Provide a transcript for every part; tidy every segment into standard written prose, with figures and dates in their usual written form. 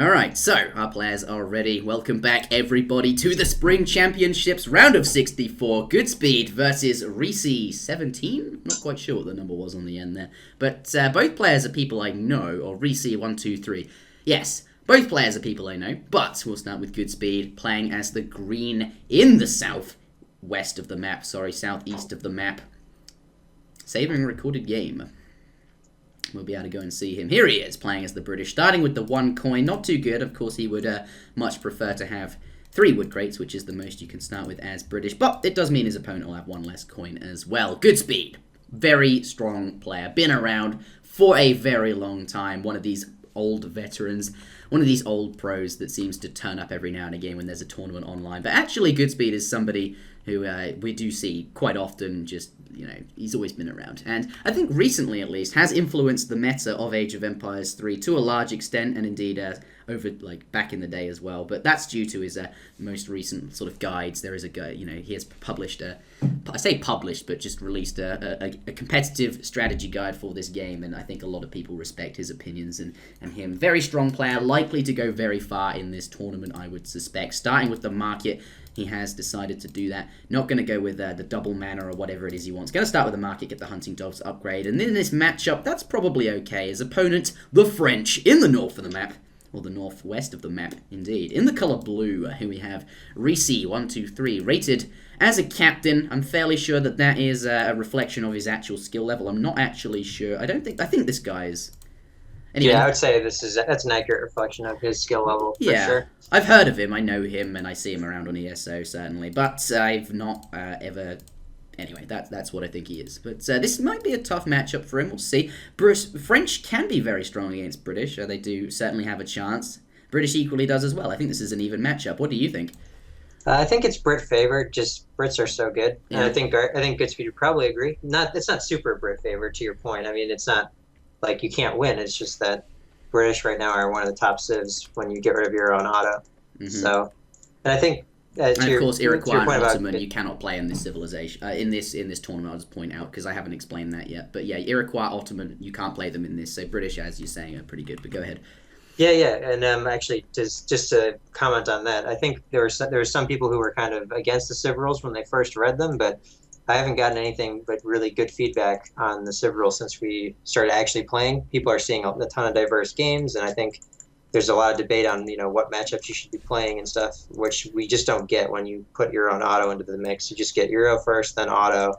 Alright, so our players are ready. Welcome back, everybody, to the Spring Championships round of 64. GoodSpeed versus Risi123? Not quite sure what the number was on the end there. But both players are people I know, or Risi123. Yes, both players are people I know, but we'll start with GoodSpeed, playing as the green in the southeast of the map. Saving recorded game. We'll be able to go and see him. Here he is, playing as the British, starting with the 1 coin. Not too good. Of course, he would much prefer to have 3 wood crates, which is the most you can start with as British. But it does mean his opponent will have 1 less coin as well. GoodSpeed. Very strong player. Been around for a very long time. One of these old veterans. One of these old pros that seems to turn up every now and again when there's a tournament online. But actually, GoodSpeed is somebody who we do see quite often. Just, he's always been around. And I think recently, at least, has influenced the meta of Age of Empires 3 to a large extent, and indeed over back in the day as well. But that's due to his most recent sort of guides. There is a guy, he has published I say published, but just released a competitive strategy guide for this game, and I think a lot of people respect his opinions and him. Very strong player, likely to go very far in this tournament, I would suspect. Starting with the market, he has decided to do that. Not going to go with the double mana or whatever it is he wants. Going to start with the market, get the hunting dogs upgrade, and in this matchup, that's probably okay. His opponent, the French, in the north of the map, or the northwest of the map, indeed. In the colour blue, here we have Risi123, rated as a captain. I'm fairly sure that is a reflection of his actual skill level. I'm not actually sure. I think this guy is... Anyway, yeah, I would say that's an accurate reflection of his skill level, for sure. I've heard of him, I know him, and I see him around on ESO, certainly. But I've not ever... Anyway, that's what I think he is. But this might be a tough matchup for him. We'll see. French can be very strong against British. They do certainly have a chance. British equally does as well. I think this is an even matchup. What do you think? I think it's Brit favored. Just Brits are so good, and I think GoodSpeed would probably agree. It's not super Brit favored, to your point. I mean, it's not like you can't win. It's just that British right now are one of the top civs when you get rid of your own auto. Mm-hmm. So, and I think. And of course, Iroquois and Ottoman you cannot play in this civilization in this tournament. I'll just point out because I haven't explained that yet. But yeah, Iroquois, Ottoman, you can't play them in this. So British, as you're saying, are pretty good. But go ahead. Yeah, and actually, just to comment on that, I think there were some people who were kind of against the civ rules when they first read them, but I haven't gotten anything but really good feedback on the civ rules since we started actually playing. People are seeing a ton of diverse games, and I think there's a lot of debate on what matchups you should be playing and stuff, which we just don't get when you put your own auto into the mix. You just get Euro first, then auto,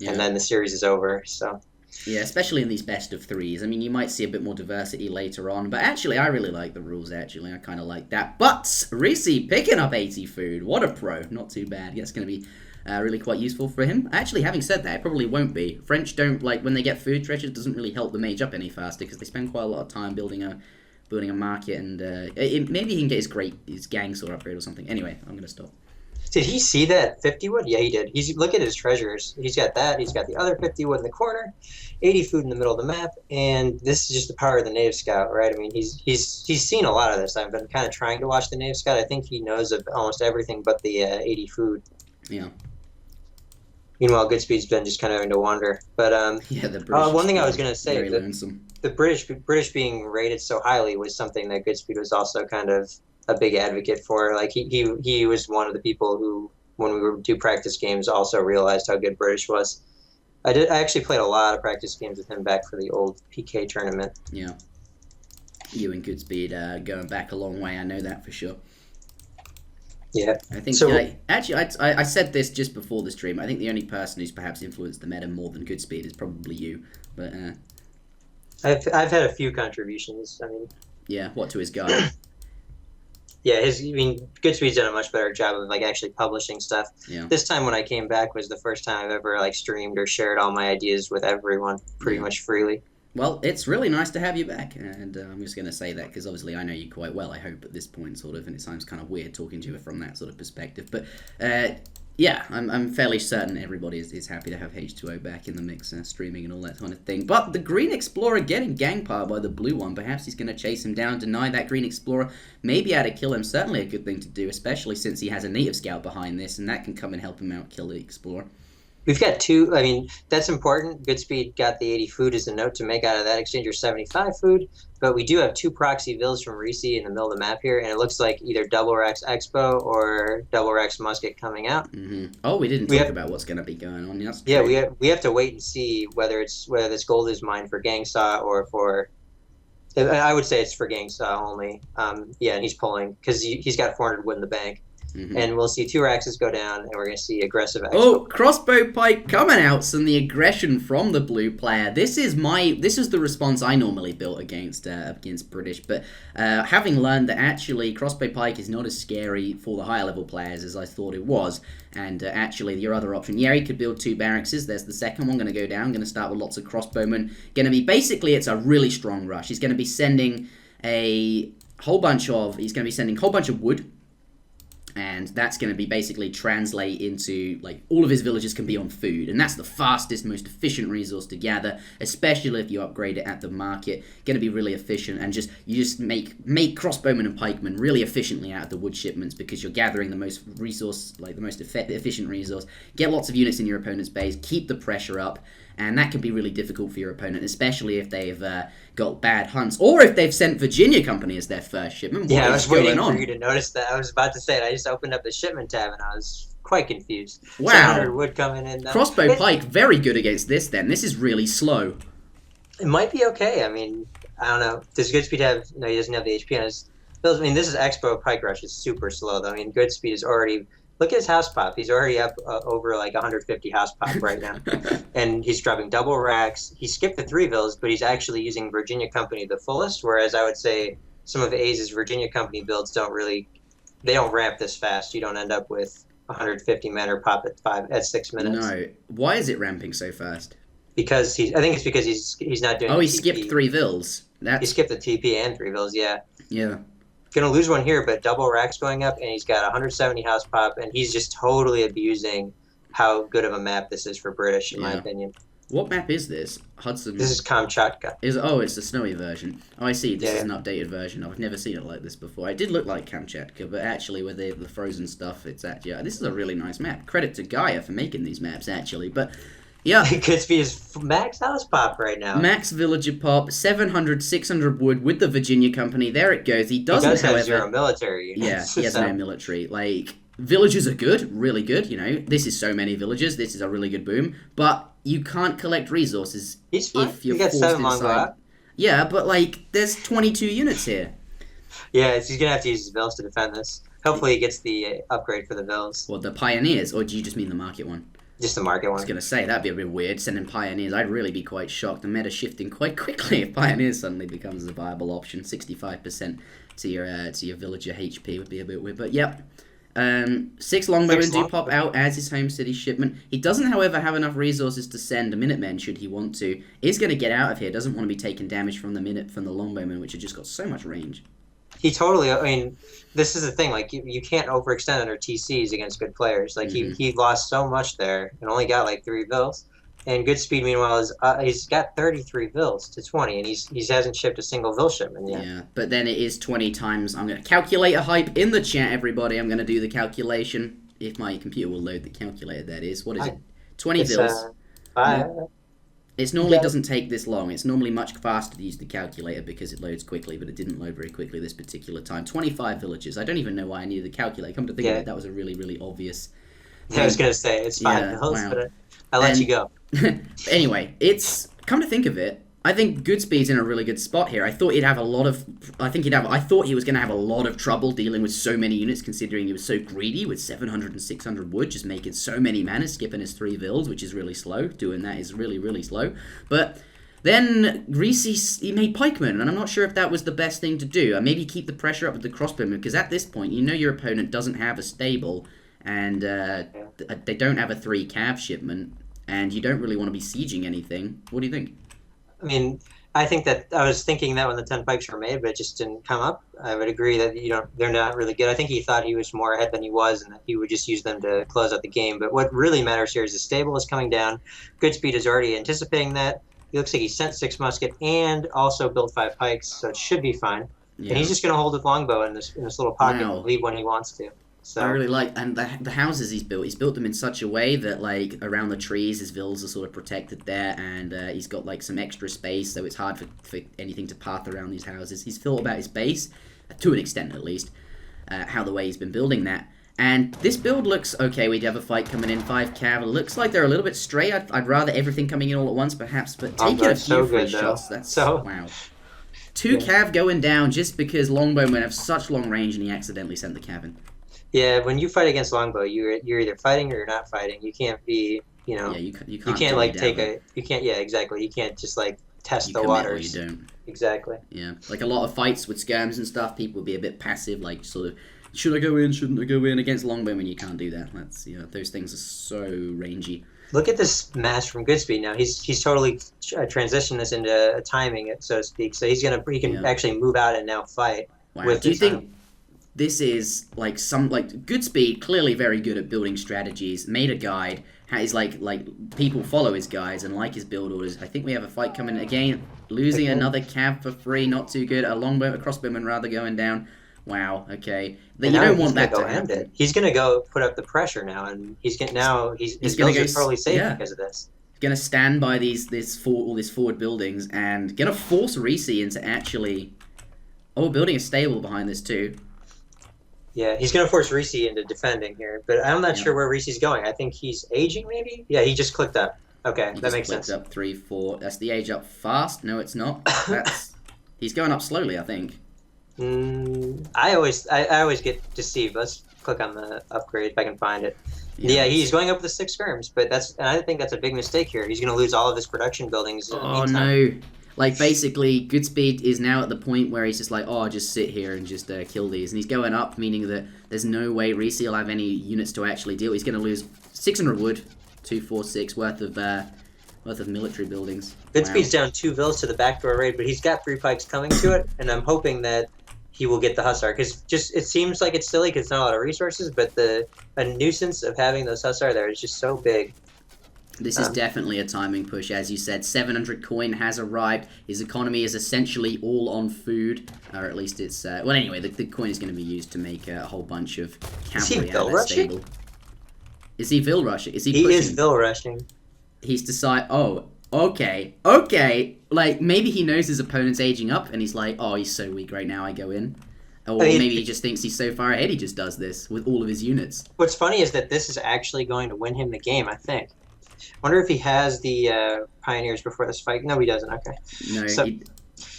and then the series is over. So yeah, especially in these best of threes. I mean, you might see a bit more diversity later on, but actually, I really like the rules. Actually, I kind of like that. But Risi picking up 80 food, what a pro! Not too bad. That's going to be really quite useful for him. Actually, having said that, it probably won't be. French don't when they get food treasures. It doesn't really help the mage up any faster because they spend quite a lot of time building a market, and maybe he can get his gang sword upgrade or something. Anyway, I'm going to stop. Did he see that 50 wood? Yeah, he did. Look at his treasures. He's got that. He's got the other 50 wood in the corner, 80 food in the middle of the map, and this is just the power of the native scout, right? I mean, he's seen a lot of this. I've been kind of trying to watch the native scout. I think he knows of almost everything but the 80 food. Yeah. Meanwhile, GoodSpeed's been just kind of having to wander. But the British one thing I was going to say, very lonesome. The British being rated so highly was something that GoodSpeed was also kind of a big advocate for. Like he was one of the people who, when we would do practice games, also realized how good British was. I actually played a lot of practice games with him back for the old PK tournament. Yeah, you and GoodSpeed going back a long way. I know that for sure. Yeah, I think so. Actually, I said this just before the stream. I think the only person who's perhaps influenced the meta more than GoodSpeed is probably you. But I've had a few contributions. I mean, yeah, what to his guide? Yeah, GoodSpeed's done a much better job of actually publishing stuff. Yeah. This time when I came back was the first time I've ever streamed or shared all my ideas with everyone pretty much freely. Well, it's really nice to have you back, and I'm just going to say that because obviously I know you quite well, I hope, at this point, sort of, and it sounds kind of weird talking to you from that sort of perspective. But, yeah, I'm fairly certain everybody is happy to have H2O back in the mix, streaming and all that kind of thing. But the Green Explorer getting gangpiled by the blue one, perhaps he's going to chase him down, deny that Green Explorer, maybe able to kill him, certainly a good thing to do, especially since he has a native scout behind this, and that can come and help him out, kill the Explorer. We've got two. I mean, that's important. Goodspeed got the 80 food as a note to make out of that exchange, or 75 food. But we do have two proxy vills from Risi in the middle of the map here, and it looks like either Double Rex Expo or Double Rex Musket coming out. Oh, we didn't talk about what's going to be going on. That's yeah, true. we have to wait and see whether this gold is mined for Gangsaw or for. I would say it's for Gangsaw only. Yeah, and he's pulling because he's got 400 wood in the bank. And we'll see two Raxes go down, and we're going to see aggressive. Oh, crossbow pike coming out, some the aggression from the blue player. This is the response I normally built against British, but having learned that actually crossbow pike is not as scary for the higher level players as I thought it was, and actually your other option, yeah, he could build two barracks. There's the second one going to go down. Going to start with lots of crossbowmen. Going to be basically it's a really strong rush. He's going to be sending a whole bunch of wood. And that's going to be basically translate into, like, all of his villages can be on food. And that's the fastest, most efficient resource to gather, especially if you upgrade it at the market. Going to be really efficient, and you just make crossbowmen and pikemen really efficiently out of the wood shipments because you're gathering the most resource, like the most efficient resource. Get lots of units in your opponent's base, keep the pressure up, and that can be really difficult for your opponent, especially if they've got bad hunts, or if they've sent Virginia Company as their first shipment. Yeah, I was waiting for you to notice that. I was about to say it. I just opened up the shipment tab, and I was quite confused. Wow. 700 wood coming in. Crossbow pike, very good against this, then. This is really slow. It might be okay. I mean, I don't know. Does Goodspeed have... No, he doesn't have the HP on his... I mean, this is Expo Pike Rush. It's super slow, though. I mean, Goodspeed is already... Look at his house pop. He's already up over like 150 house pop right now. And he's dropping double racks. He skipped the 3 vills, but he's actually using Virginia Company the fullest, whereas I would say some of A's Virginia Company builds don't ramp this fast. You don't end up with 150 men or pop at 6 minutes. No. Why is it ramping so fast? Because I think it's because he's not doing he TP. Skipped 3 vills. He skipped the TP and 3 vills, yeah. Yeah. Gonna lose one here, but double racks going up, and he's got 170 house pop, and he's just totally abusing how good of a map this is for British, in my opinion. What map is this? Hudson. This is Kamchatka. It's the snowy version. Oh, I see. This is an updated version. I've never seen it like this before. It did look like Kamchatka, but actually with the frozen stuff, it's actually this is a really nice map. Credit to Gaia for making these maps, actually, but. Yeah. Goodspeed is max house pop right now. Max villager pop, 700, 600 wood with the Virginia Company. There it goes. He does have 0 military units. Yeah, he has no military. Like, villagers are good, really good, you know. This is so many villagers. This is a really good boom. But you can't collect resources if you're forced inside. Yeah, but, like, there's 22 units here. Yeah, he's going to have to use his vills to defend this. Hopefully he gets the upgrade for the vills. What, the Pioneers? Or do you just mean the market one? Just the market one. I was going to say, that'd be a bit weird, sending Pioneers. I'd really be quite shocked. The meta shifting quite quickly if Pioneers suddenly becomes a viable option. 65% to your villager HP would be a bit weird. But, yep. 6 longbowmen do pop out as his home city shipment. He doesn't, however, have enough resources to send a Minutemen should he want to. Is going to get out of here. Doesn't want to be taking damage from the longbowmen, which have just got so much range. He totally, I mean, this is the thing, like, you can't overextend under TCs against good players. Like, he lost so much there and only got, like, 3 vills. And Goodspeed, meanwhile, he's got 33 vills to 20, and he hasn't shipped a single vill shipment yet. Yeah, but then it is 20 times. I'm going to calculate a hype in the chat, everybody. I'm going to do the calculation. If my computer will load the calculator, that is. What is it? 20 vills. 5. It normally doesn't take this long. It's normally much faster to use the calculator because it loads quickly, but it didn't load very quickly this particular time. 25 villages. I don't even know why I needed the calculator. Come to think of it, that was a really, really obvious... I was going to say, it's 5 vills, but I'll let you go. Anyway, come to think of it, I think Goodspeed's in a really good spot here. I thought he was going to have a lot of trouble dealing with so many units, considering he was so greedy with 700 and 600 wood, just making so many mana, skipping his 3 vills, which is really slow. Doing that is really, really slow. But then Risi, he made pikemen, and I'm not sure if that was the best thing to do. Maybe keep the pressure up with the crossbowmen, because at this point, you know your opponent doesn't have a stable, and they don't have a 3 cav shipment, and you don't really want to be sieging anything. What do you think? I mean, I think that I was thinking that when the 10 pikes were made, but it just didn't come up. I would agree that they're not really good. I think he thought he was more ahead than he was, and that he would just use them to close out the game. But what really matters here is the stable is coming down. Goodspeed is already anticipating that. He looks like he sent 6 musket and also built 5 pikes, so it should be fine. Yeah. And he's just going to hold with longbow in this little pocket and leave when he wants to. So I really like, and the houses he's built them in such a way that like around the trees his villas are sort of protected there, and he's got like some extra space, so it's hard for anything to path around these houses. He's thought about his base, to an extent at least, how the way he's been building that. And this build looks okay. We have a fight coming in, 5 cav. It looks like they're a little bit straight. I'd rather everything coming in all at once, perhaps, but taking a few free shots, that's wow. 2 cav going down just because Longbowmen have such long range and he accidentally sent the cav in. Yeah, when you fight against longbow, you're either fighting or you're not fighting. You can't be, Yeah, you can't like take you can't. Yeah, exactly. You can't just like test the waters. You don't. Exactly. Yeah, like a lot of fights with skirms and stuff, people would be a bit passive, like sort of, should I go in? Shouldn't I go in? Against Longbowmen, you can't do that. That's those things are so rangy. Look at this mass from GoodSpeed now. He's totally transitioned this into a timing, so to speak. So he can actually move out and now fight. Wow. Do you think this is like GoodSpeed, clearly very good at building strategies, made a guide, he's like people follow his guides and like his build orders. I think we have a fight coming again, losing another cav for free, not too good. A crossbowman rather going down. Wow, okay. You don't want that to happen. He's going to go put up the pressure now, and his builds are totally safe because of this. He's going to stand by all these forward buildings and going to force Risi into actually... Oh, we're building a stable behind this too. Yeah, he's going to force Risi into defending here, but I'm not sure where Risi's going. I think he's aging, maybe? Yeah, he just clicked up. Okay, that makes sense. Up 3, 4. That's the age up fast. No, it's not. He's going up slowly, I think. I always get deceived. Let's click on the upgrade if I can find it. Yeah, he's going up the 6 skirms, but I think that's a big mistake here. He's going to lose all of his production buildings. Oh no! Like basically, GoodSpeed is now at the point where he's just like, oh, I'll just sit here and just kill these, and he's going up, meaning that there's no way Risi will have any units to actually deal. He's going to lose 600 wood, 246 worth of military buildings. GoodSpeed's down 2 villas to the backdoor raid, but he's got 3 pikes coming to it, and I'm hoping that he will get the Hussar, because it seems like it's silly because it's not a lot of resources, but a nuisance of having those Hussar there is just so big. This is definitely a timing push, as you said. 700 coin has arrived. His economy is essentially all on food, or at least it's... well, anyway, the coin is going to be used to make a whole bunch of cavalry out of that stable. Is he Vil rushing? Is he pushing? He is Vil rushing. He's decided... Oh, okay. Like, maybe he knows his opponent's aging up, and he's like, oh, he's so weak right now, I go in. Or maybe he just thinks he's so far ahead, he just does this with all of his units. What's funny is that this is actually going to win him the game, I think. Wonder if he has the Pioneers before this fight. No, he doesn't. Okay. No,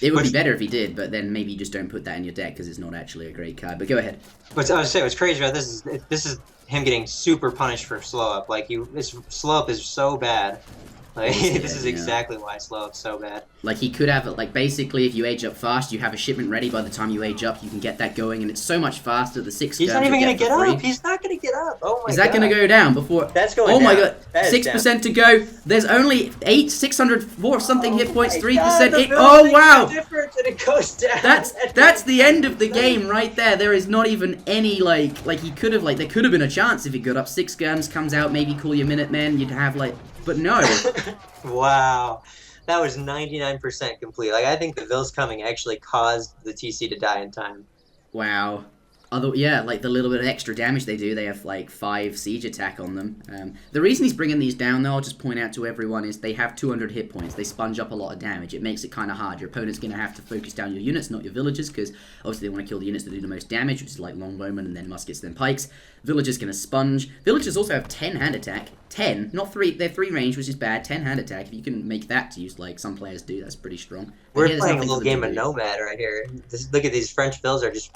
it would be better if he did, but then maybe you just don't put that in your deck because it's not actually a great card. But go ahead. What's crazy about this is him getting super punished for slow up. Like his slow up is so bad. Like, this is exactly why slow up's so bad. Like he could have, like basically if you age up fast, you have a shipment ready by the time you age up, you can get that going, and it's so much faster. The 6 He's not even going to get up. He's not going to get up. Oh my god. Is that going to go down before? That's going down. Oh my god. 6% to go. There's only 604 something hit points, 3%. Oh wow. It goes down. That's the end of the game right there. There is not even any like he could have there could have been a chance if he got up 6 guns, comes out, maybe call your Minutemen, you'd have but no. Wow. That was 99% complete. Like, I think the Vils coming actually caused the TC to die in time. Wow. Although, yeah, like the little bit of extra damage they do, they have like 5 siege attack on them. The reason he's bringing these down, though, I'll just point out to everyone, is they have 200 hit points. They sponge up a lot of damage. It makes it kind of hard. Your opponent's going to have to focus down your units, not your villagers, because obviously they want to kill the units that do the most damage, which is like longbowmen and then muskets, then pikes. Villagers going to sponge. Villagers also have 10 hand attack. 10, not 3. They're 3 range, which is bad. 10 hand attack. If you can make that to use like some players do, that's pretty strong. We're playing a little game of Nomad right here. Look at these French Vils are just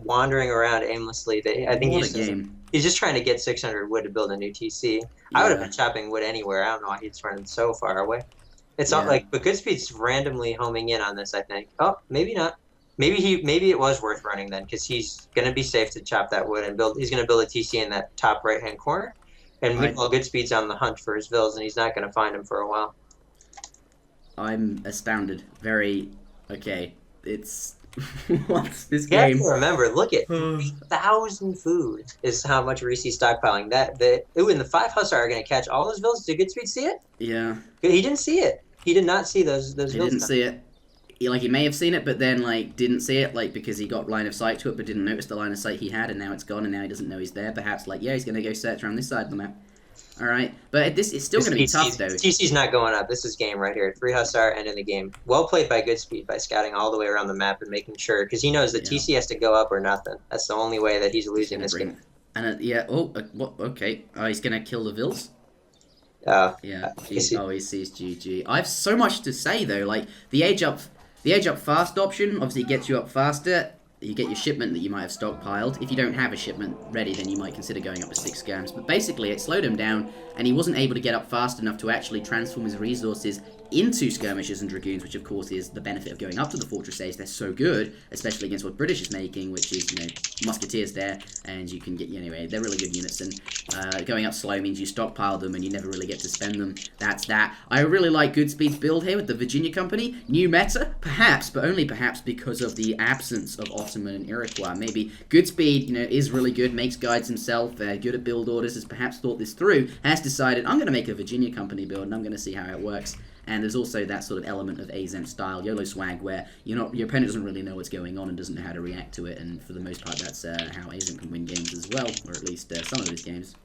wandering around aimlessly. I think he's just trying to get 600 wood to build a new TC. Yeah. I would have been chopping wood anywhere. I don't know why he's running so far away. It's not like, but GoodSpeed's randomly homing in on this, I think. Oh, maybe not. Maybe it was worth running then, because he's going to be safe to chop that wood and build. He's going to build a TC in that top right-hand corner. And meanwhile, GoodSpeed's on the hunt for his Vils, and he's not going to find him for a while. I'm astounded. Very... Okay. It's... What's this game? You have to remember, look at 3,000 food is how much Risi's stockpiling. And the 5 Hussar are going to catch all those Vils. Did GoodSpeed see it? Yeah. He didn't see it. He did not see those Vils. He didn't see it. he may have seen it, but then like didn't see it, like because he got line of sight to it, but didn't notice the line of sight he had, and now it's gone, and now he doesn't know he's there. Perhaps like he's gonna go search around this side of the map. All right, but it's still gonna be tough though. TC's not going up. This is game right here. 3 Hussar and in the game. Well played by GoodSpeed by scouting all the way around the map and making sure, because he knows that TC has to go up or nothing. That's the only way that he's losing this game. And what? Okay. Oh, he's gonna kill the Vils. Yeah. He sees GG. I have so much to say though. Like the age up fast option obviously gets you up faster. You get your shipment that you might have stockpiled. If you don't have a shipment ready, then you might consider going up to 6 skirms. But basically, it slowed him down, and he wasn't able to get up fast enough to actually transform his resources into skirmishers and dragoons, which of course is the benefit of going up to the fortress age. They're so good, especially against what British is making, which is, musketeers there, and you can get, anyway, they're really good units, and going up slow means you stockpile them and you never really get to spend them. That's that. I really like GoodSpeed's build here with the Virginia Company. New meta? Perhaps, but only perhaps because of the absence of Ottoman and Iroquois. Maybe GoodSpeed, is really good, makes guides himself, good at build orders, has perhaps thought this through, has decided, I'm going to make a Virginia Company build, and I'm going to see how it works. And there's also that sort of element of Azent style, YOLO swag, where your opponent doesn't really know what's going on and doesn't know how to react to it, and for the most part that's how Azent can win games as well, or at least some of his games,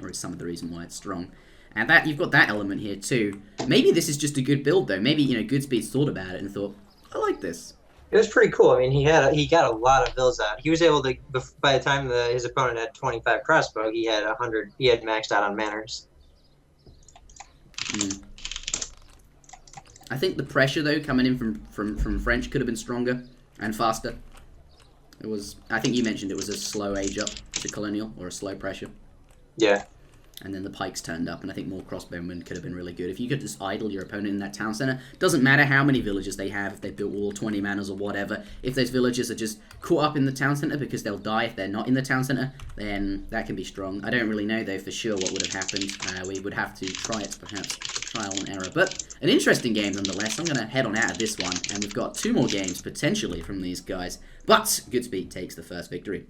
or it's some of the reason why it's strong. And that you've got that element here too. Maybe this is just a good build though. Maybe GoodSpeed's thought about it and thought, I like this. It was pretty cool. I mean, he got a lot of Vils out. He was able to, by the time his opponent had 25 crossbow, he had 100. He had maxed out on manners. I think the pressure though coming in from French could have been stronger and faster. It was. I think you mentioned it was a slow age up to colonial, or a slow pressure. Yeah. And then the pikes turned up, and I think more crossbowmen could have been really good. If you could just idle your opponent in that town center, doesn't matter how many villages they have, if they built all 20 manors or whatever, if those villages are just caught up in the town center because they'll die if they're not in the town center, then that can be strong. I don't really know, though, for sure what would have happened. We would have to try it, perhaps. Trial and error. But an interesting game, nonetheless. I'm going to head on out of this one, and we've got 2 more games, potentially, from these guys. But GoodSpeed takes the first victory.